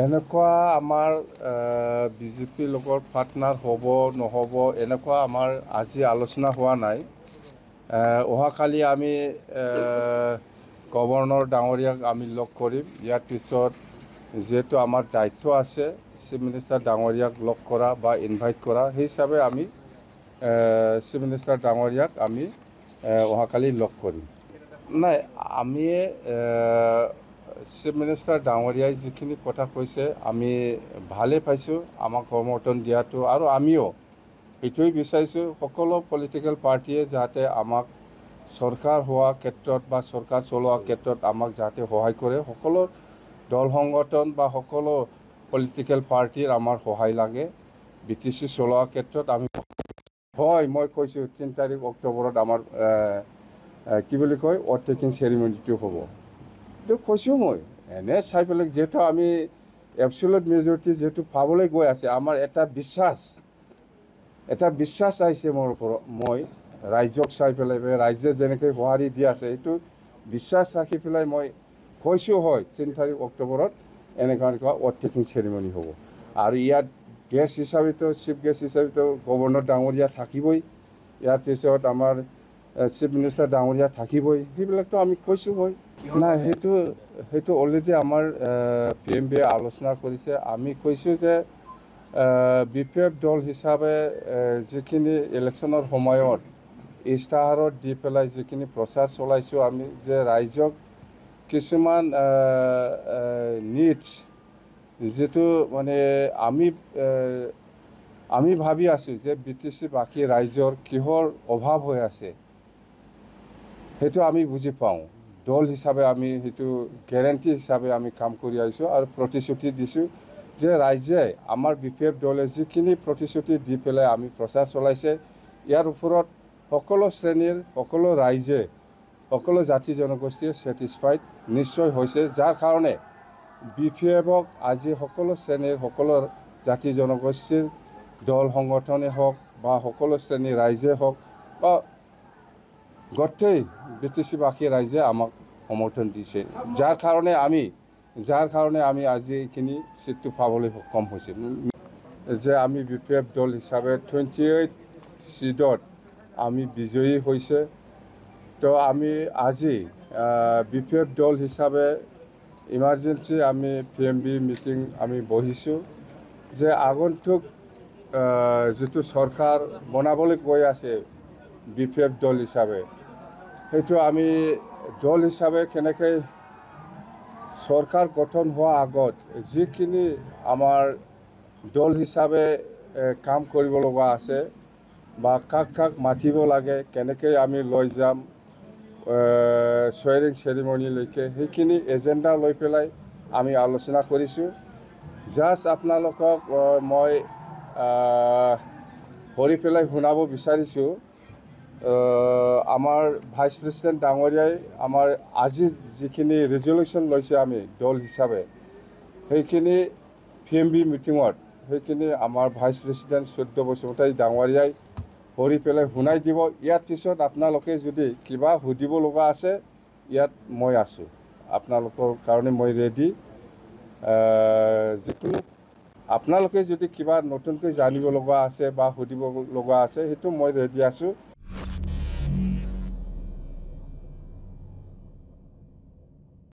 এনেকুৱা আমাৰ বিজেপিৰ লগত পাৰ্টনাৰ হ'ব নহ'ব এনেকুৱা আমাৰ আজি আলোচনা হোৱা নাই। অহাকালি আমি গভৰ্ণৰ ডাঙৰীয়াক আমি লগ কৰিম। ইয়াৰ পিছত যিহেতু আমাৰ দায়িত্ব আছে চিফ মিনিষ্টাৰ ডাঙৰীয়াক লগ কৰা বা ইনভাইট কৰা, সেই হিচাপে আমি চিফ মিনিষ্টাৰ ডাঙৰীয়াক আমি অহাকালি লগ কৰিম। নাই, আমি চিফ মিনিষ্টাৰ ডাঙৰীয়াই যিখিনি কথা কৈছে আমি ভালেই পাইছোঁ, আমাক সমৰ্থন দিয়াটো, আৰু আমিও এইটোৱেই বিচাৰিছোঁ সকলো পলিটিকেল পাৰ্টীয়ে যাতে আমাক চৰকাৰ হোৱা ক্ষেত্ৰত বা চৰকাৰ চলোৱা ক্ষেত্ৰত আমাক যাতে সহায় কৰে। সকলো দল সংগঠন বা সকলো পলিটিকেল পাৰ্টীৰ আমাৰ সহায় লাগে BTC চলোৱা ক্ষেত্ৰত। আমি হয়, মই কৈছোঁ 3 তাৰিখ অক্টোবৰত আমাৰ কি বুলি কয় অথ-টেকিং চেৰিমনিটো হ'ব। এইটো কৈছোঁ মই এনে চাই পেলাই, যিহেতু আমি এবছলুট মেজৰিটি যিহেতু পাবলৈ গৈ আছে, আমাৰ এটা বিশ্বাস আহিছে মোৰ ওপৰত। মই ৰাইজক চাই পেলাই, ৰাইজে যেনেকৈ সঁহাৰি দি আছে সেইটো বিশ্বাস ৰাখি পেলাই মই কৈছোঁ হয় 3 তাৰিখ অক্টোবৰত এনেকুৱা অথ-টেকিং চেৰিমনি হ'ব। আৰু ইয়াত গেষ্ট হিচাপেতো চিফ গেষ্ট হিচাপেতো গভৰ্ণৰ ডাঙৰীয়া থাকিবই, ইয়াৰ পিছত আমাৰ চিফ মিনিষ্টাৰ ডাঙৰীয়া থাকিবই, সেইবিলাকতো আমি কৈছোঁ হয়। নাই, সেইটো অলৰেডি আমাৰ PMBয়ে আলোচনা কৰিছে। আমি কৈছোঁ যে BPF দল হিচাপে যিখিনি ইলেকশ্যনৰ সময়ত ইস্তাহাৰত দি পেলাই যিখিনি প্ৰচাৰ চলাইছোঁ আমি, যে ৰাইজক কিছুমান নিডছ যিটো মানে আমি ভাবি আছোঁ যে BTC বাকী ৰাইজৰ কিহৰ অভাৱ হৈ আছে সেইটো আমি বুজি পাওঁ। দল হিচাপে আমি সেইটো গেৰেণ্টি হিচাপে আমি কাম কৰি আহিছোঁ আৰু প্ৰতিশ্ৰুতি দিছোঁ যে ৰাইজে আমাৰ BPF দলে যিখিনি প্ৰতিশ্ৰুতি দি পেলাই আমি প্ৰচাৰ চলাইছে, ইয়াৰ ওপৰত সকলো শ্ৰেণীৰ সকলো ৰাইজে সকলো জাতি জনগোষ্ঠীয়ে ছেটিছফাইড নিশ্চয় হৈছে, যাৰ কাৰণে BPFক আজি সকলো শ্ৰেণীৰ সকলো জাতি জনগোষ্ঠীৰ দল সংগঠনে হওক বা সকলো শ্ৰেণীৰ ৰাইজে হওক বা গোটেই BTCবাসী ৰাইজে আমাক সমৰ্থন দিছে, যাৰ কাৰণে আমি আজি এইখিনি চিটটো পাবলৈ সক্ষম হৈছোঁ। যে আমি BPF দল হিচাপে 28 চিটত আমি বিজয়ী হৈছে। তো আমি আজি BPF দল হিচাপে ইমাৰ্জেঞ্চি আমি PMB মিটিং আমি বহিছোঁ যে আগন্তুক যিটো চৰকাৰ বনাবলৈ গৈ আছে BPF দল হিচাপে, সেইটো আমি দল হিচাপে কেনেকৈ চৰকাৰ গঠন হোৱাৰ আগত যিখিনি আমাৰ দল হিচাপে কাম কৰিব লগা আছে বা কাক মাতিব লাগে, কেনেকৈ আমি লৈ যাম চুৱেৰিং চেৰিমনিলৈকে, সেইখিনি এজেণ্ডা লৈ পেলাই আমি আলোচনা কৰিছোঁ। জাষ্ট আপোনালোকক মই কৰি পেলাই শুনাব বিচাৰিছোঁ, আমাৰ ভাইচ প্ৰেছিডেণ্ট ডাঙৰীয়াই আমাৰ আজি যিখিনি ৰেজলিউশ্যন লৈছে আমি দল হিচাপে, সেইখিনি PMB মিটিঙত সেইখিনি আমাৰ ভাইচ প্ৰেছিডেণ্ট সূৰ্য বসুমতাৰী ডাঙৰীয়াই কৰি পেলাই শুনাই দিব। ইয়াৰ পিছত আপোনালোকে যদি কিবা সুধিব লগা আছে, ইয়াত মই আছোঁ, আপোনালোকৰ কাৰণে মই ৰেডি। যিকোনো আপোনালোকে যদি কিবা নতুনকৈ জানিব লগা আছে বা সুধিব লগা আছে, সেইটো মই ৰেডি আছোঁ।